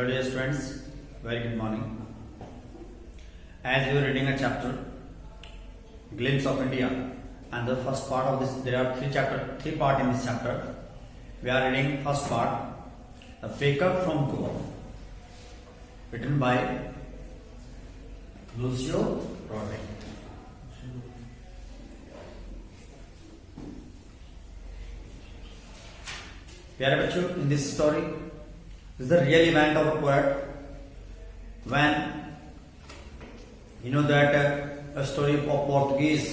Hello dear students, very good morning. As we are reading a chapter, Glimpse of India, and the first part of this, there are three parts in this chapter. We are reading first part, The Baker from Goa, written by Lucio Rodrigo. प्यारे बच्चों, in this story, this is the real event of a poet when you know that a story of Portuguese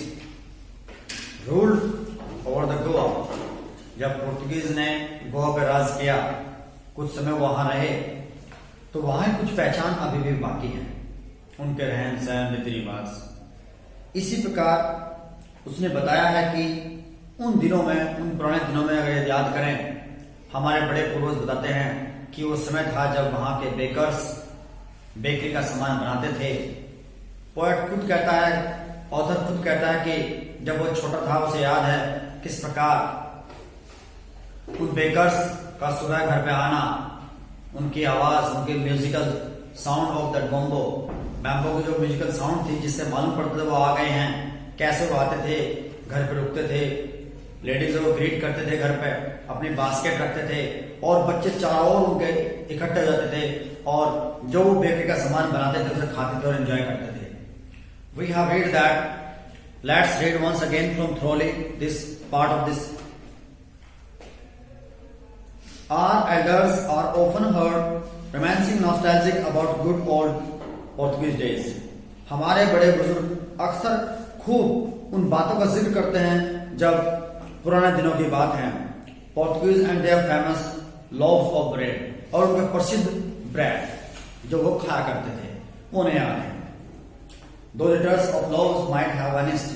ruled over the Goa. जब पोर्तुगीज ने गोवा पर राज किया, कुछ समय वहां रहे, तो वहां कुछ पहचान अभी भी बाकी है, उनके रहन सहन रीति रिवाज। इसी प्रकार उसने बताया है कि उन दिनों में, उन पुराने दिनों में अगर याद करें, हमारे बड़े पूर्वज बताते हैं कि वो समय था जब वहां के बेकर्स बेकरी का सामान बनाते थे। पोएट खुद कहता है, ऑथर खुद कहता है कि जब वो छोटा था उसे याद है किस प्रकार उन बेकर्स का सुबह घर पे आना, उनकी आवाज, उनके musical sound of that bamboo, bamboo की जो म्यूजिकल साउंड थी जिससे मालूम पड़ता था वो आ गए हैं। कैसे वो आते थे, घर पे रुकते थे, लेडीज को ग्रीट करते थे, घर पे अपनी बास्केट रखते थे और बच्चे चारों ओर उनके इकट्ठे हो जाते थे और जो वो बेकरी का सामान बनाते थे उसे खाते थे और एंजॉय करते थे। We have read that, let's read once again from thoroughly this part of this. Our elders are often heard reminiscing nostalgic about good old Portuguese days. हमारे बड़े बुजुर्ग अक्सर खूब उन बातों का जिक्र करते हैं जब पुराने दिनों की बात है। Portuguese and their famous loaves of bread, और उनके प्रसिद्ध ब्रेड जो वो खाया करते थे, वो नहीं याद है। दो litres of loaves might have vanished,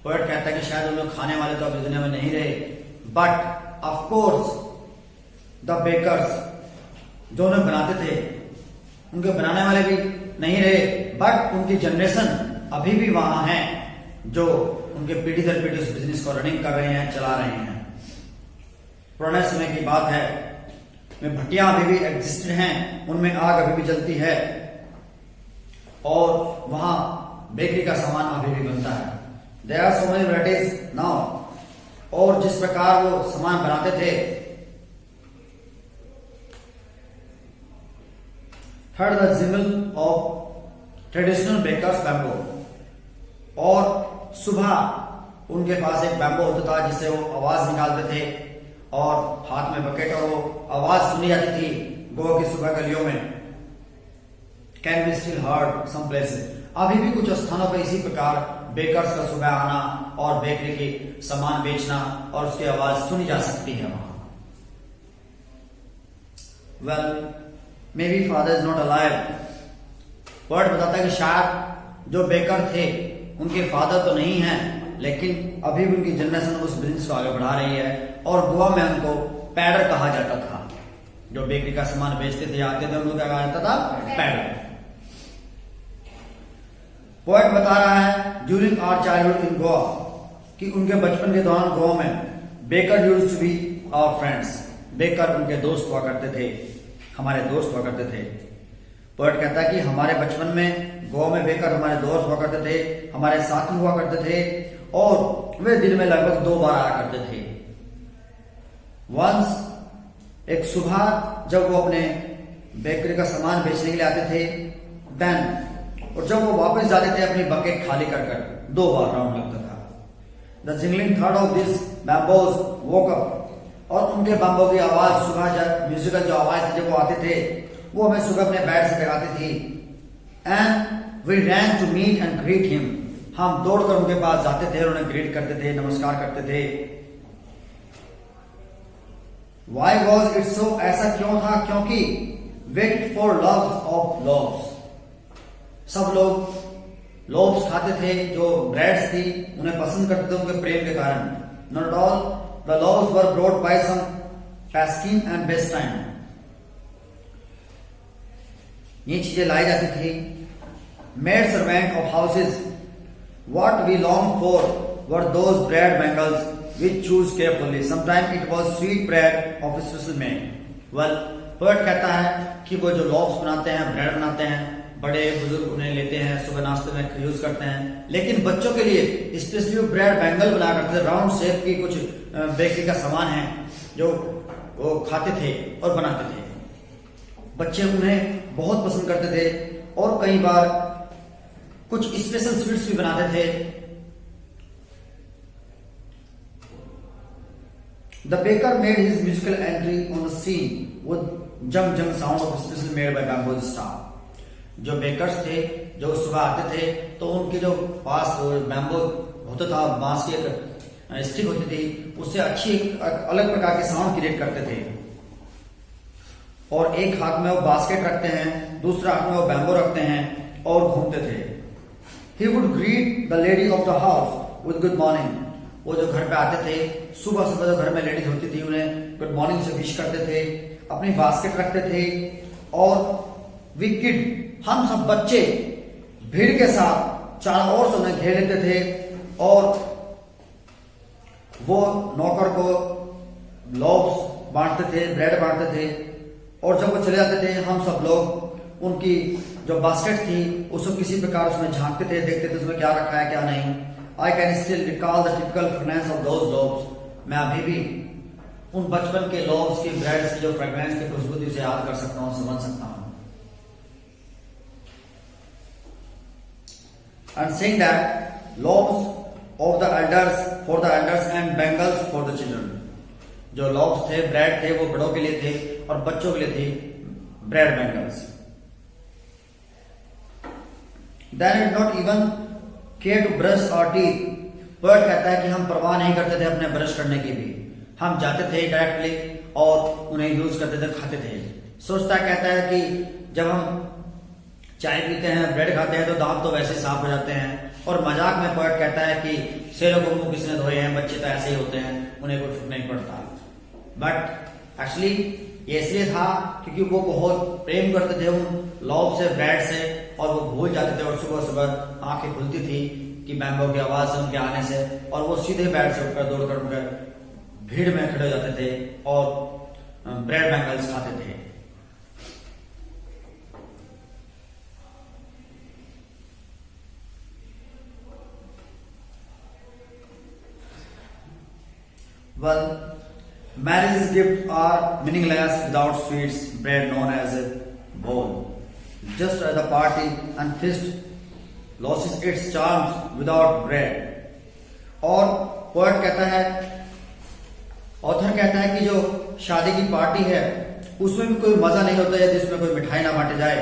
poet कहता है कि शायद उन लोग खाने वाले तो अब दुनिया में नहीं रहे, but of course the bakers जो उन्हें बनाते थे, उनके बनाने वाले भी नहीं रहे, बट उनकी जनरेशन अभी भी वहां है जो उनके पीढ़ी दर पीढ़ी उस बिजनेस को रनिंग कर रहे हैं, चला रहे हैं। पुराने समय की बात है, में भट्टियां अभी भी एग्जिस्टेड हैं, उनमें आग अभी भी जलती है और वहां बेकरी का सामान अभी भी बनता है। There are so many varieties now, और जिस प्रकार वो सामान बनाते थे। Heard the jingle of traditional bakers bamboo, और सुबह उनके पास एक बैम्बो होता था जिससे वो आवाज निकालते थे और हाथ में बकेट, और वो आवाज सुनी जाती थी गोवा की सुबह गलियों में। Can be still heard some places, अभी भी कुछ स्थानों पर इसी प्रकार बेकर्स का सुबह आना और बेकरी के सामान बेचना और उसकी आवाज सुनी जा सकती है वहां। Well, may be father is not alive. Word बताता है कि शायद जो बेकर थे उनके फादर तो नहीं हैं, लेकिन अभी भी उनकी जनरेशन उस बिजनेस को आगे बढ़ा रही है। और गोवा में उनको पैडर कहा जाता था, जो बेकरी का सामान बेचते थे, आते थे, उनको क्या कहा जाता था? पैडर। पोएट बता रहा है during our childhood in Goa, कि उनके बचपन के दौरान गोवा में baker used to be our friends, baker उनके दोस्त हुआ करते थे, हमारे दोस्त हुआ करते थे। पोएट कहता है कि हमारे बचपन में गोवा में बेकर हमारे दोस्त हुआ करते थे, हमारे साथी हुआ करते थे, और वे दिन में लगभग 2 बार आया करते थे। वंस, एक सुबह जब वो अपने बेकरी का सामान बेचने के लिए आते थे, देन, और जब वो वापस जाते थे अपनी बकेट खाली कर 2 बार राउंड लगता था। द जिंगलिंग थर्ड of this bamboos woke up, और उनके बम्बो की आवाज सुबह जब म्यूजिकल जो आवाज थी जब वो आते थे, वो हमें सुबह अपने बेड से जगाती थी। And we ran to meet and greet him, हम दौड़कर उनके पास जाते थे और उन्हें ग्रीट करते थे, नमस्कार करते थे। वाई वॉज इट सो, ऐसा क्यों था? क्योंकि wait for love of loaves, सब लोग लोव्स खाते थे, जो ब्रेड्स थी उन्हें पसंद करते थे उनके प्रेम के कारण। Not all the loaves were brought by some pasquin and bestine, ये चीजें लाई जाती थी। Maid servant of houses, what we long for were those bread bangles which choose carefully. Sometimes it was sweet bread of a special make. Well, poet कहता है कि वो जो laughs बनाते हैं, ब्रेड बनाते हैं, बड़े बुजुर्ग उन्हें लेते हैं, सुबह नाश्ते में यूज करते हैं, लेकिन बच्चों के लिए स्पेशली वो ब्रेड बैंगल बना करते थे। राउंड शेप की कुछ बेकरी का सामान है जो वो खाते थे और बनाते थे। बच्चे उन्हें बहुत पसंद करते थे और कई बार कुछ स्पेशल स्वीट्स भी बनाते थे। The baker made his musical entry on the scene with jung jung sound of special made by bamboo staff. जो बेकर्स थे जो सुबह आते थे तो उनके जो पास बैम्बो होता था, बांस की एक स्टिक होती थी, उससे अच्छी अलग प्रकार के साउंड क्रिएट करते थे। और एक हाथ में वो बास्केट रखते हैं, दूसरा हाथ में वो बैम्बो रखते हैं और घूमते थे। He would greet the lady of the house with good morning. वो जो घर पे आते थे सुबह सुबह, जो घर में लेडीज होती थी उन्हें गुड मॉर्निंग से विश करते थे, अपनी बास्केट रखते थे और वी किड, हम सब बच्चे भीड़ के साथ चारों ओर से उन्हें घेर लेते थे और वो नौकर को लॉब्स बांटते थे, ब्रेड बांटते थे। और जब वो चले जाते थे हम सब लोग उनकी जो बास्केट थी उसको किसी प्रकार उसमें झांकते थे, देखते थे उसमें क्या रखा है क्या नहीं। I can still recall the typical fragrance of those lobes. मैं अभी भी उन बचपन के लॉब्स की, ब्रेड्स की जो फ्रेग्रेंस की खुशबू उसे याद कर सकता हूँ, समझ सकता हूँ। And saying that lobes of the elders for the elders and bangles for the children. जो लॉब्स थे, ब्रेड थे, वो बड़ों के लिए थे और बच्चों के लिए थे bread bangles. Then it not even care to brush our teeth. Poet कहता है कि हम परवाह नहीं करते थे अपने ब्रश करने की भी, हम जाते थे डायरेक्टली और उन्हें यूज करते थे, खाते थे। सोचता कहता है कि जब हम चाय पीते हैं, ब्रेड खाते हैं तो दांत तो वैसे साफ हो जाते हैं। और मजाक में पोएट कहता है कि शेरों को मुंह किसने धोए हैं, बच्चे तो ऐसे ही होते हैं, उन्हें कोई फर्क नहीं पड़ता। बट एक्चुअली ये इसलिए था क्योंकि वो बहुत प्रेम करते थे उन लॉब से, ब्रेड से, और वो भूल जाते थे और सुबह सुबह आंखें खुलती थी कि बैम्बो की आवाज से, उनके आने से, और वो सीधे बेड से उठकर दौड़कर उठकर भीड़ में खड़े हो जाते थे और ब्रेड बैंगल्स खाते थे। Well, marriage gifts are meaningless without sweets, bread known as a bowl. Just as the party and feast loses its charms without bread. और पोएट कहता है, ऑथर कहता है कि जो शादी की पार्टी है उसमें भी कोई मजा नहीं होता है जिसमें कोई मिठाई ना बांटे जाए।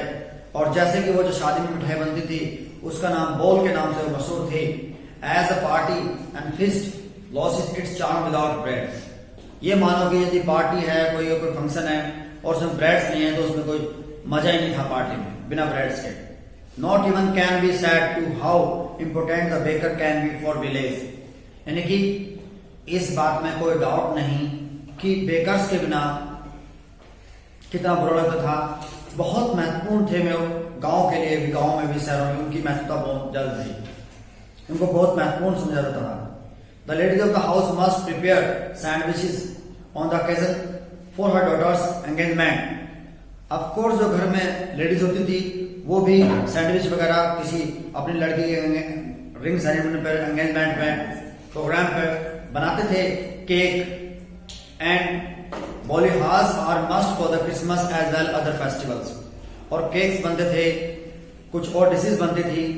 और जैसे कि वो जो शादी में मिठाई बनती थी उसका नाम बोल के नाम से वो मशहूर थी। As a party and feast loses its charm without bread. ये मानो कि यदि पार्टी है, कोई फंक्शन है और उसमें ब्रेड्स नहीं है तो उसमें कोई मजा ही नहीं था पार्टी में बिना ब्रेड्स के। Not even can be said to how important the baker can be for village. यानी कि इस बात में कोई डाउट नहीं कि बेकर्स के बिना कितना बुरा लगता था। बहुत महत्वपूर्ण थे वो गांव के लिए भी, गांव में भी, शहरों में उनकी महत्वता बहुत ज्यादा थी, उनको बहुत महत्वपूर्ण समझा जाता था। The ladies of the house must prepare sandwiches on the occasion for her daughter's engagement. Of course, जो घर में लेडीज होती थी वो भी सैंडविच वगैरह किसी अपनी लड़की के रिंग सेरेमनी पर, एंगेजमेंट में, प्रोग्राम पर बनाते थे। Cake and bolinhas are must for the Christmas as well other festivals. और केक्स बनते थे, कुछ और डिशेज बनती थी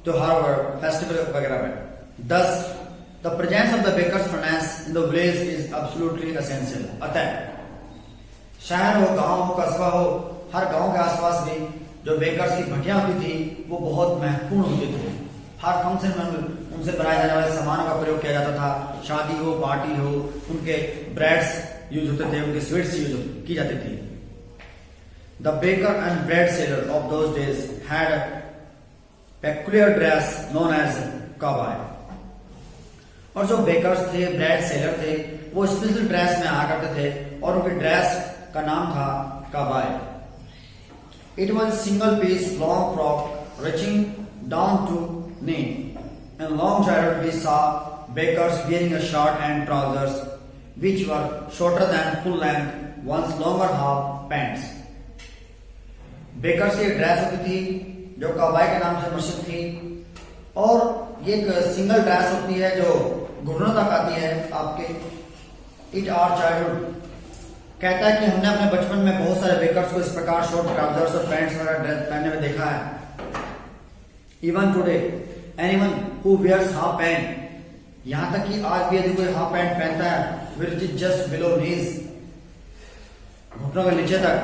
त्योहार फेस्टिवल वगैरह में। 10 The presence of the baker's furnace in the village is absolutely essential. अतः शहर हो, गांव हो, कस्बा हो, हर गांव के आसपास भी जो बेकर्स की भट्टियां होती थी वो बहुत महत्वपूर्ण होती थी। हर फंक्शन में उनसे बनाए जाने वाले सामानों का प्रयोग किया जाता था। शादी हो, पार्टी हो, उनके ब्रेड्स यूज होते थे, उनके स्वीट्स यूज की जाती थी। The baker and bread seller of those days had a peculiar dress known as kabai. और जो बेकर्स थे, ब्रेड सेलर थे, वो स्पेशल ड्रेस में आ करते थे और उनके ड्रेस का नाम था काबाय। It was single piece long frock reaching down to knee and long jacket we saw bakers wearing a shirt and trousers which were shorter than full length, once longer half pants. Bakers की dress होती थी जो कबाई के नाम से मशहूर थी, और ये एक सिंगल ड्रेस होती है जो घुटनों तक आती है आपके। इट आवर चाइल्डहुड कहता है कि हमने अपने बचपन में बहुत सारे बेकर्स को इस प्रकार शॉर्ट ट्राउजर्स और पैंट्स वगैरह ड्रेस पहनने में देखा है। Even today anyone who wears half pant, यहां तक कि आज भी यदि कोई हाफ पैंट पहनता है विच इज जस्ट बिलो नीज, घुटनों के नीचे तक,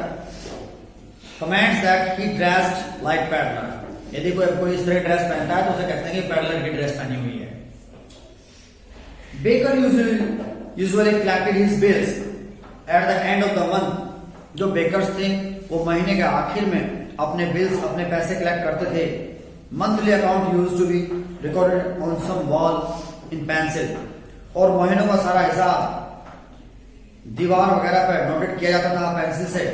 comments that he dressed like peddler. यदि कोई इस तरह ड्रेस पहनता है तो उसे कहते हैं कि पैडलर की ड्रेस पहनी हुई है। Baker usually collected his bills at the end of the month. जो बेकर्स थे वो महीने के आखिर में अपने बिल्स, अपने पैसे कलेक्ट करते थे। Monthly account used to be recorded on some wall in pencil, और महीनों का सारा हिसाब दीवार वगैरह पर नोटेड किया जाता था पेंसिल से।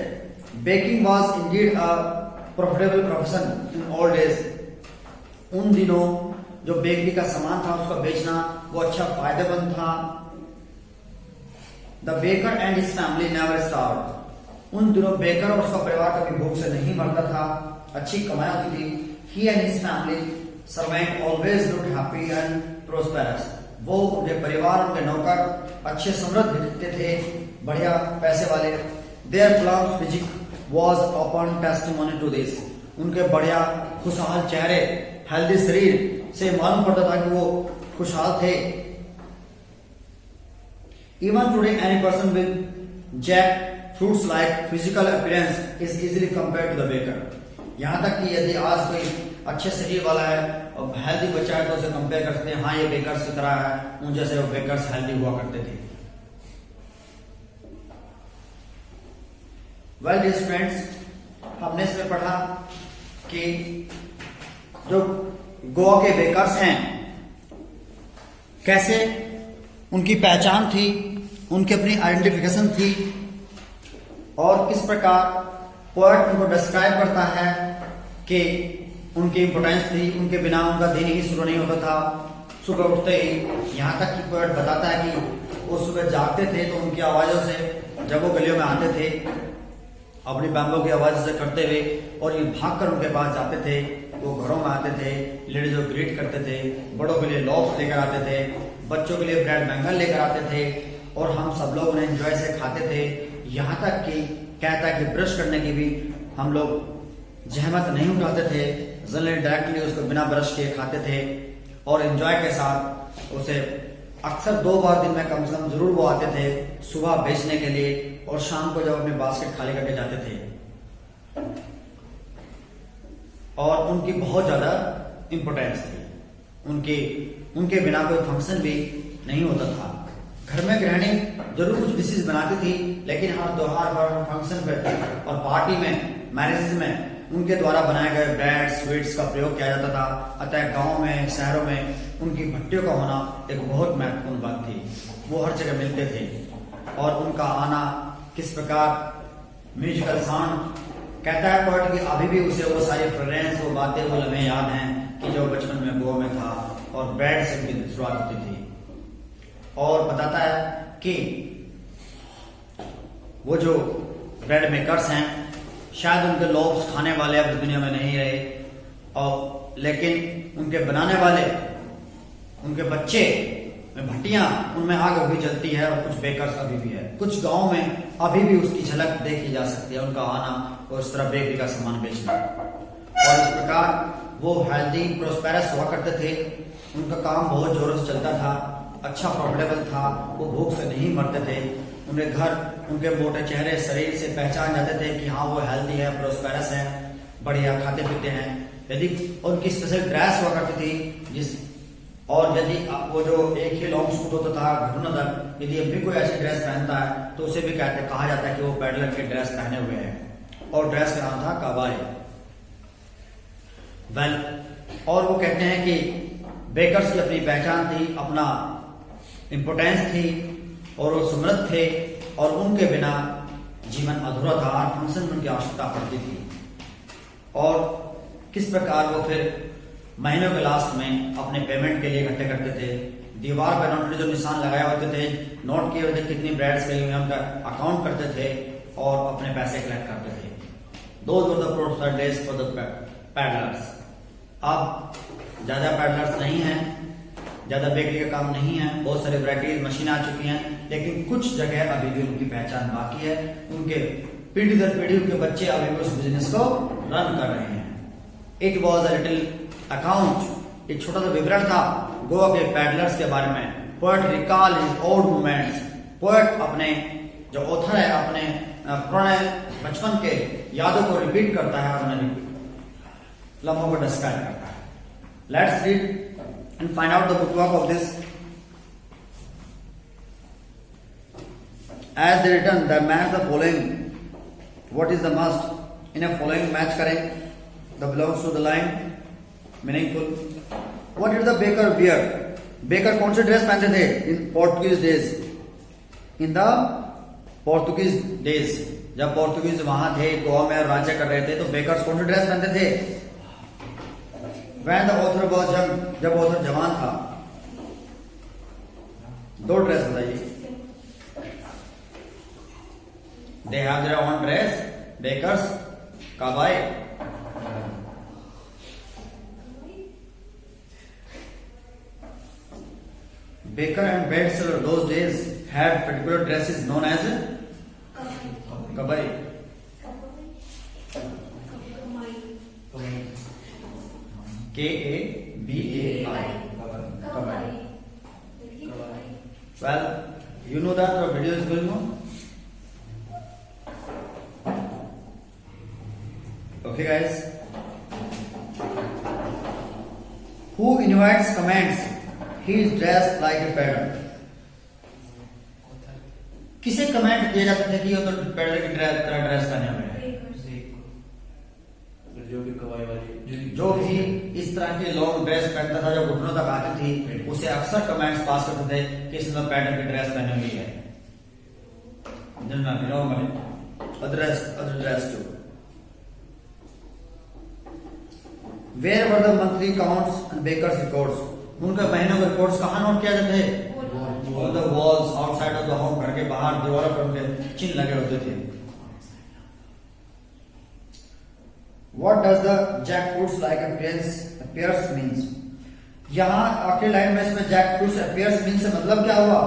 Baking was indeed a profitable profession in old days. उन दिनों जो बेकरी का सामान था उसका बेचना वो अच्छा फायदेमंद था। The baker and his family never starved. उन दिनों बेकर और उसका परिवार कभी भूख से नहीं मरता था, अच्छी कमाई होती थी। He and his family servant always looked happy and prosperous. वो, उनके परिवार, उनके नौकर अच्छे समृद्ध दिखते थे, बढ़िया पैसे वाले। Their plump physique was open testimony to this. उनके बढ़िया खुशहाल चेहरे, हेल्दी शरीर से मालूम पड़ता था कि वो खुशहाल थे। Even today, any person with jackfruits like physical appearance is easily compared to the baker. यहाँ तक कि यदि आज कोई अच्छे शरीर वाला है और हेल्दी बच्चा है तो उसे कंपेयर कर सकते हैं, हाँ ये बेकर्स की तरह है, उन जैसे वो बेकर्स हेल्दी हुआ करते थे। वेल डियर फ्रेंड्स, हमने इसमें पढ़ा कि जो गोवा के बेकर्स हैं कैसे उनकी पहचान थी, उनकी अपनी आइडेंटिफिकेशन थी, और किस प्रकार पोएट उनको डिस्क्राइब करता है कि उनकी इंपोर्टेंस थी, उनके बिना उनका दिन ही शुरू नहीं होता था। सुबह उठते ही, यहाँ तक कि पोएट बताता है कि वो सुबह जागते थे तो उनकी आवाजों से, जब वो गलियों में आते थे अपनी बैम्बो की आवाज से करते हुए, और ये भागकर उनके पास जाते थे, वो घरों में आते थे, लेडीज को ग्रीट करते थे, बड़ों के लिए लॉफ्स लेकर आते थे, बच्चों के लिए ब्रेड बैंगन लेकर आते थे, और हम सब लोग उन्हें एंजॉय से खाते थे। यहाँ तक कि कहता है कि ब्रश करने की भी हम लोग जहमत नहीं उठाते थे, जनरली डायरेक्टली उसको बिना ब्रश किए खाते थे, और एंजॉय के साथ उसे अक्सर 2 बार दिन में कम से कम जरूर वो आते थे, सुबह बेचने के लिए और शाम को जब अपने बास्केट खाली करके जाते थे। और उनकी बहुत ज्यादा इंपोर्टेंस थी, उनके बिना कोई फंक्शन भी नहीं होता था। घर में गृहिणी जरूर कुछ डिशेज बनाती थी, लेकिन हर त्योहार पर, फंक्शन पर और पार्टी में, मैरिज में उनके द्वारा बनाए गए ब्रेड स्वीट्स का प्रयोग किया जाता था। अतः गांव में, शहरों में उनकी भट्टियों का होना एक बहुत महत्वपूर्ण बात थी। वो हर जगह मिलते थे, और उनका आना किस प्रकार म्यूजिकल साउंड, कहता है पोएट कि अभी भी उसे वो सारी फ्रेग्रेंस, वो बातें, वो लम्हे याद हैं कि जो बचपन में गोवा में था और ब्रेड से उनकी शुरुआत होती थी। और बताता है कि वो जो ब्रेड मेकर्स हैं शायद उनके लोग खाने वाले अब दुनिया में नहीं रहे, और लेकिन उनके बनाने वाले, उनके बच्चे में भट्टियां, उनमें आग अभी जलती है, और कुछ बेकर्स अभी भी है। कुछ गांव में अभी भी उसकी झलक देखी जा सकती है, उनका आना और इस तरह बेकरी का सामान बेचना। और इस प्रकार वो हेल्दी प्रोस्पेरस हुआ करते थे, उनका काम बहुत जोरों से चलता था, अच्छा प्रॉफिटेबल था, वो भूख से नहीं मरते थे। उनके घर, उनके मोटे चेहरे, शरीर से पहचान जाते थे कि हाँ वो हेल्दी है, प्रोस्पेरस है, बढ़िया खाते पीते हैं। यदि उनकी स्पेशल ड्रेस हुआ करती थी, और यदि वो जो एक ही लॉन्ग सूट होता था घुटनों तक, यदि अभी कोई ऐसी ड्रेस पहनता है तो उसे भी कहा जाता है कि वो पैडलर की ड्रेस पहने हुए हैं, और ड्रेस का नाम था कबाई। वेल, और वो कहते हैं कि बेकर्स की अपनी पहचान थी, अपना इंपोर्टेंस थी, और वो समृद्ध थे, और उनके बिना जीवन अधूरा था, हर फंक्शन में उनकी आवश्यकता पड़ती थी। और किस प्रकार वो फिर महीनों के लास्ट में अपने पेमेंट के लिए इकट्ठे करते थे, दीवार पर नोट जो निशान लगाए होते थे, नोट किए होते कितनी ब्रेड्स गई हुई, उनका अकाउंट करते थे और अपने पैसे कलेक्ट करते थे। Those were the prosperous days for the peddlers. अब ज्यादा पैडलर्स नहीं हैं, ज्यादा बेकरी का काम नहीं है, बहुत सारे वैरायटीज मशीन आ चुकी हैं, लेकिन कुछ जगह अभी भी उनकी पहचान बाकी है। उनके पीढ़ी दर पीढ़ी उनके बच्चे अभी भी उस बिजनेस को रन कर रहे हैं। It was a little account, एक छोटा सा विवरण था गोवा के पैडलर्स के बारे में। Poet recall his old moments, poet अपने जो ऑथर है अपने पुराने बचपन के यादों को रिपीट करता है और उन्हें लम्हों को डिस्क्राइब करता है। Let's read and find out the bookwork of this. As they written the match the following, what is the must in a following, match करें the belongs to the line meaningful. What did the baker wear, baker कौन सी dress पहनते थे in Portuguese days, in the Portuguese days, जब Portuguese वहां थे गोवा में राज्य कर रहे थे तो बेकर्स कौन सी ड्रेस पहनते थे। When the author was young, जब ऑथर जवान था, दो ड्रेस बताइए। They have their own dress, bakers, कबाई। Baker and bread seller those days had particular dresses known as kabai. Kabai. Kabai. Well, you know that the video is going on. Okay, guys. Who invites comments? He is dressed like a peddler. किसे comment दिए जाते थे कि ये तो peddler की तरह dress पहने हुए हैं। जो भी इस तरह की लॉन्ग ड्रेस पहनता था जो घुटनों तक आती थी, उसे अक्सर कमेंट्स पास करते थे कि इसने पेडलर की ड्रेस पहनी हुई है। other dress too. Where were the monthly counts and bakers records? उनका महीनों के रिकॉर्ड्स कहाँ नोट किया जाते थे? On the walls outside of the home, घर के बाहर दीवारों पर उनके चिन्ह लगे होते थे। What does the jackfruits like appears means? यहाँ आखिरी लाइन में इसमें jackfruits appears means से मतलब क्या हुआ?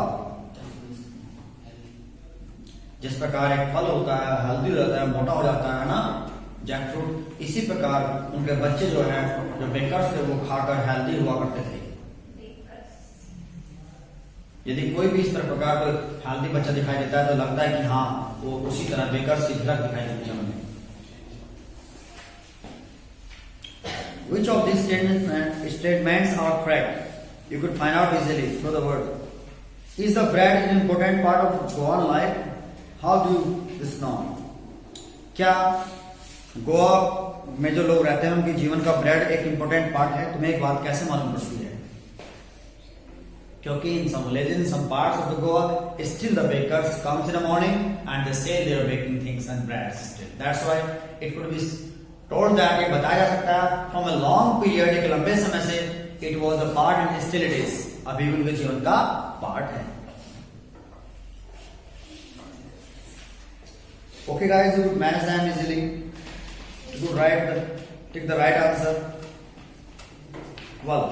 जिस प्रकार एक फल होता है, हेल्दी हो जाता है, मोटा हो जाता है ना, जैकफ्रूट, इसी प्रकार उनके बच्चे जो हैं, जो बेकर्स थे, वो खाकर हेल्दी हुआ करते थे। यदि कोई भी इस प्रकार कोई हेल्दी बच्चा दिखाई देता है तो लगता है कि हाँ वो उसी तरह बेकर्स की झलक दिखाई देती है हमें। Which of these statements are correct? You could find out easily through the word. Is the bread an important part of Goan life? How do you this know? क्या गोवा में जो लोग रहते हैं उनके जीवन का ब्रेड एक इंपॉर्टेंट पार्ट है? तुम्हें एक बात कैसे मालूम पड़ती है? क्योंकि in some villages, in some parts of the Goa, still the bakers comes in the morning and they say they are baking things and breads still. That's why it could be told that ये बताया जा सकता है from a long period, एक लंबे समय से it was a part and still it is, अभी भी उनके जीवन का पार्ट है। Okay guys, you manage them easily. You take the right answer. Well,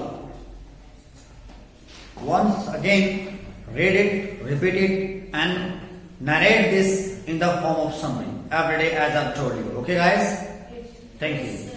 once again, read it, repeat it, and narrate this in the form of summary every day as I've told you. Okay guys? Thank you.